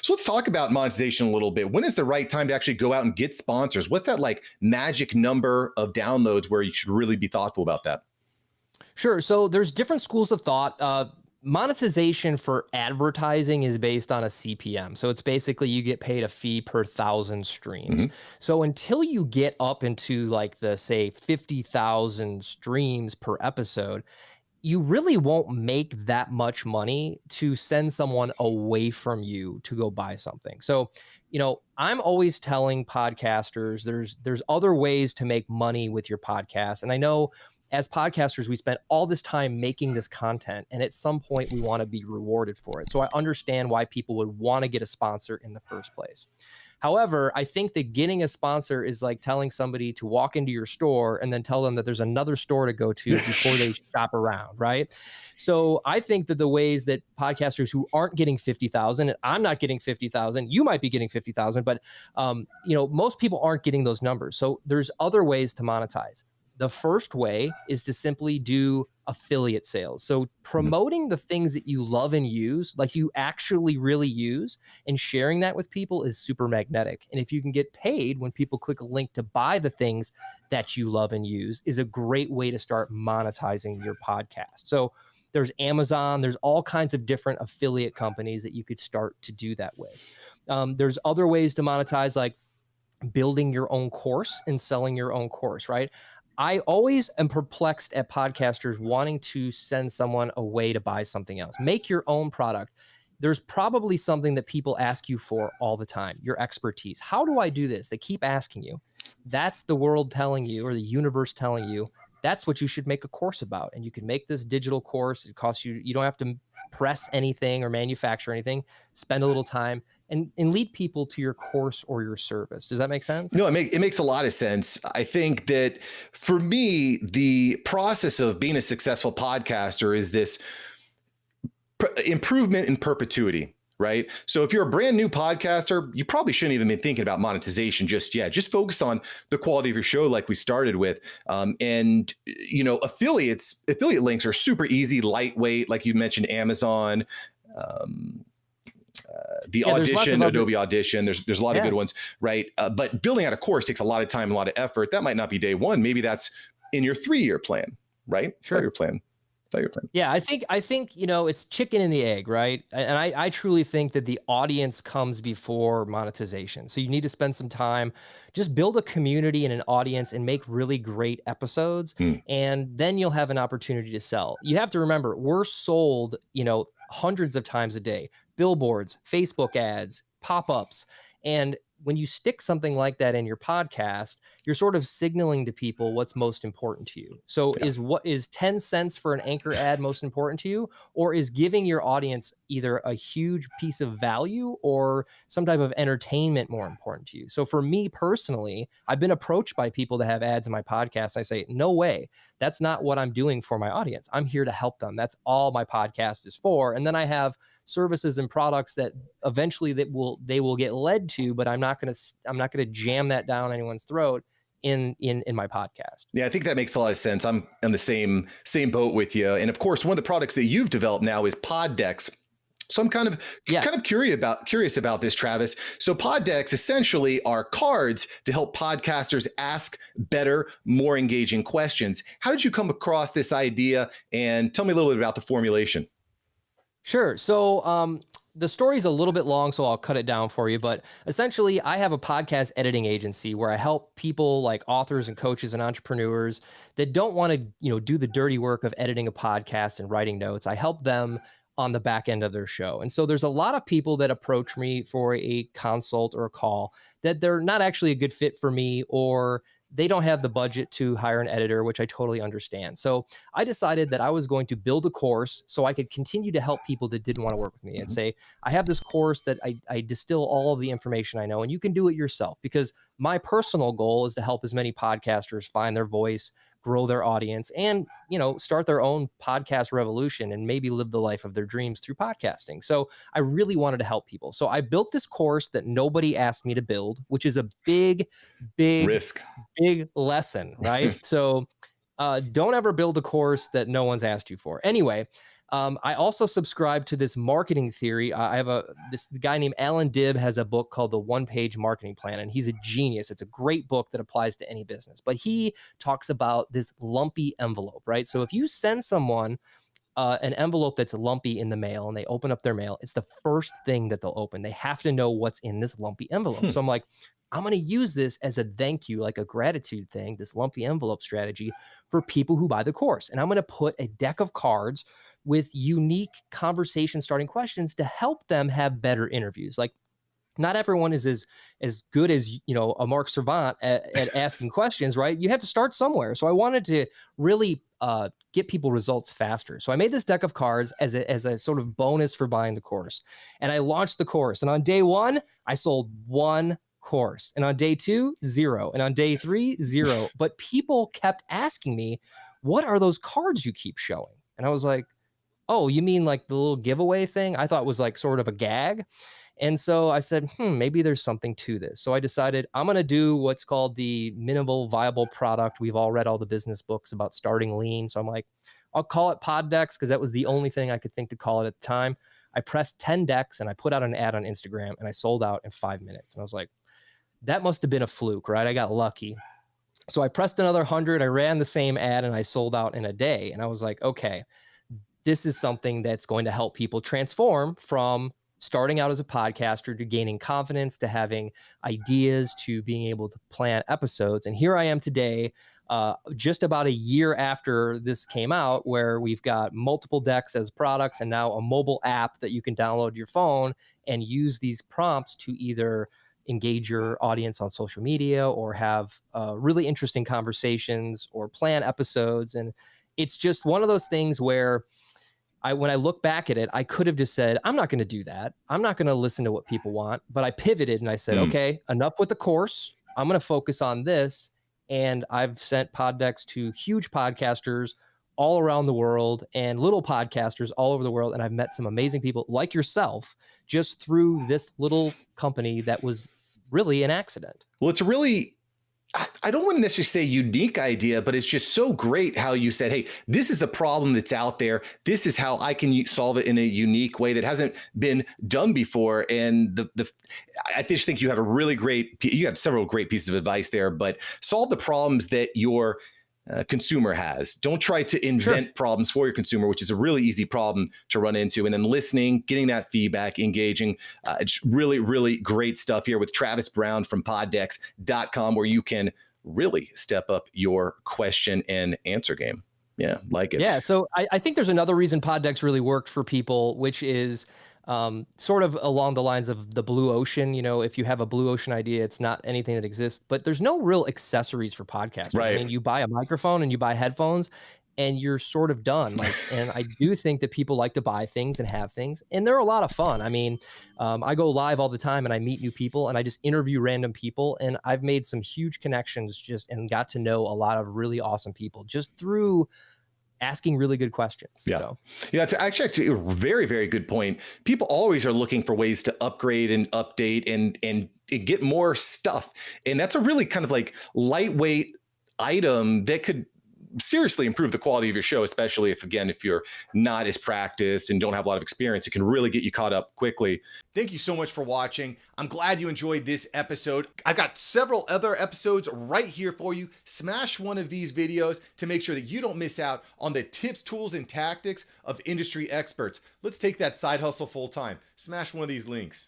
So let's talk about monetization a little bit. When is the right time to actually go out and get sponsors? What's that like magic number of downloads where you should really be thoughtful about that? Sure. So there's different schools of thought. Monetization for advertising is based on a CPM. So it's basically you get paid a fee per thousand streams. Mhm. So until you get up into like the say 50,000 streams per episode, you really won't make that much money to send someone away from you to go buy something. So, I'm always telling podcasters there's other ways to make money with your podcast. And I know as podcasters, we spend all this time making this content, and at some point we want to be rewarded for it. So I understand why people would want to get a sponsor in the first place. However, I think that getting a sponsor is like telling somebody to walk into your store and then tell them that there's another store to go to before they shop around, right? So I think that the ways that podcasters who aren't getting 50,000, and I'm not getting 50,000, you might be getting 50,000, but most people aren't getting those numbers. So there's other ways to monetize. The first way is to simply do affiliate sales. So promoting the things that you love and use, like you actually really use, and sharing that with people is super magnetic. And if you can get paid when people click a link to buy the things that you love and use, is a great way to start monetizing your podcast. So there's Amazon, there's all kinds of different affiliate companies that you could start to do that with. There's other ways to monetize, like building your own course and selling your own course, right? I always am perplexed at podcasters wanting to send someone away to buy something else. Make your own product. There's probably something that people ask you for all the time, your expertise. How do I do this? They keep asking you. That's the world telling you, or the universe telling you, that's what you should make a course about. And you can make this digital course. It costs you, you don't have to press anything or manufacture anything. Spend a little time and lead people to your course or your service. Does that make sense? No, it makes a lot of sense. I think that for me, the process of being a successful podcaster is this improvement in perpetuity, right? So if you're a brand new podcaster, you probably shouldn't even be thinking about monetization just yet. Just focus on the quality of your show, like we started with. And affiliate links are super easy, lightweight, like you mentioned, Amazon. The Audition, Adobe Audition. There's a lot of good ones, right? But building out a course takes a lot of time, a lot of effort. That might not be day one. Maybe that's in your 3-year plan, right? Sure. Your plan. Yeah, I think it's chicken and the egg, right? And I truly think that the audience comes before monetization. So you need to spend some time, just build a community and an audience and make really great episodes. And then you'll have an opportunity to sell. You have to remember, we're sold, hundreds of times a day. Billboards, Facebook ads, pop-ups. And when you stick something like that in your podcast, you're sort of signaling to people what's most important to you. So is 10 cents for an anchor ad most important to you, or is giving your audience either a huge piece of value or some type of entertainment more important to you? So for me personally, I've been approached by people to have ads in my podcast. I say, no way. That's not what I'm doing for my audience. I'm here to help them. That's all my podcast is for. And then I have services and products that eventually they will get led to, but I'm not going to jam that down anyone's throat in my podcast. Yeah, I think that makes a lot of sense. I'm in the same boat with you. And of course, one of the products that you've developed now is Poddecks. So I'm kind of curious about this, Travis. So Poddecks essentially are cards to help podcasters ask better, more engaging questions. How did you come across this idea? And tell me a little bit about the formulation. Sure. So the story's a little bit long, so I'll cut it down for you. But essentially, I have a podcast editing agency where I help people like authors and coaches and entrepreneurs that don't want to, do the dirty work of editing a podcast and writing notes. I help them on the back end of their show. And so there's a lot of people that approach me for a consult or a call that they're not actually a good fit for me, or they don't have the budget to hire an editor, which I totally understand. So I decided that I was going to build a course so I could continue to help people that didn't want to work with me and say, I have this course that I distill all of the information I know, and you can do it yourself, because my personal goal is to help as many podcasters find their voice, grow their audience, and start their own podcast revolution and maybe live the life of their dreams through podcasting. So I really wanted to help people. So I built this course that nobody asked me to build, which is a big risk, big lesson, right? So don't ever build a course that no one's asked you for. Anyway, I also subscribe to this marketing theory. I have this guy named Alan Dibb has a book called The One Page Marketing Plan, and he's a genius. It's a great book that applies to any business. But he talks about this lumpy envelope, right? So if you send someone an envelope that's lumpy in the mail and they open up their mail, it's the first thing that they'll open. They have to know what's in this lumpy envelope. So I'm like, I'm going to use this as a thank you, like a gratitude thing, this lumpy envelope strategy for people who buy the course. And I'm going to put a deck of cards with unique conversation starting questions to help them have better interviews. Like, not everyone is as good as a Mark Savant at asking questions, right? You have to start somewhere. So I wanted to really get people results faster. So I made this deck of cards as a sort of bonus for buying the course, and I launched the course. And on day 1, I sold 1 course, and on day 2, 0, and on day 3, 0. But people kept asking me, "What are those cards you keep showing?" And I was like, "Oh, you mean like the little giveaway thing?" I thought it was like sort of a gag. And so I said, maybe there's something to this. So I decided I'm going to do what's called the minimal viable product. We've all read all the business books about starting lean. So I'm like, I'll call it Poddecks because that was the only thing I could think to call it at the time. I pressed 10 decks and I put out an ad on Instagram and I sold out in 5 minutes. And I was like, that must have been a fluke, right? I got lucky. So I pressed another 100. I ran the same ad and I sold out in a day. And I was like, okay, this is something that's going to help people transform from starting out as a podcaster to gaining confidence to having ideas to being able to plan episodes. And here I am today, just about a year after this came out, where we've got multiple decks as products and now a mobile app that you can download to your phone and use these prompts to either engage your audience on social media or have really interesting conversations or plan episodes. And it's just one of those things where when I look back at it, I could have just said, I'm not going to do that. I'm not going to listen to what people want. But I pivoted and I said, okay, enough with the course. I'm going to focus on this. And I've sent Poddecks to huge podcasters all around the world and little podcasters all over the world. And I've met some amazing people like yourself just through this little company that was really an accident. Well, it's a really, I don't want to necessarily say unique idea, but it's just so great how you said, hey, this is the problem that's out there. This is how I can solve it in a unique way that hasn't been done before. And I just think you have you have several great pieces of advice there, but solve the problems that your consumer has. Don't try to invent problems for your consumer, which is a really easy problem to run into. And then listening, getting that feedback, engaging. It's really, really great stuff here with Travis Brown from Poddecks.com, where you can really step up your question and answer game. Yeah, like it. Yeah, so I think there's another reason Poddecks really worked for people, which is sort of along the lines of the blue ocean. If you have a blue ocean idea, it's not anything that exists, but there's no real accessories for podcasting. Right. I mean, you buy a microphone and you buy headphones and you're sort of done. And I do think that people like to buy things and have things, and they're a lot of fun. I mean, I go live all the time and I meet new people and I just interview random people, and I've made some huge connections and got to know a lot of really awesome people just through asking really good questions. Yeah. So. Yeah, it's actually a very, very good point. People always are looking for ways to upgrade and update and get more stuff. And that's a really kind of like lightweight item that could seriously improve the quality of your show, especially if you're not as practiced and don't have a lot of experience. It can really get you caught up quickly. Thank you so much for watching. I'm glad you enjoyed this episode. I've got several other episodes right here for you. Smash one of these videos to make sure that you don't miss out on the tips, tools, and tactics of industry experts. Let's take that side hustle full time. Smash one of these links.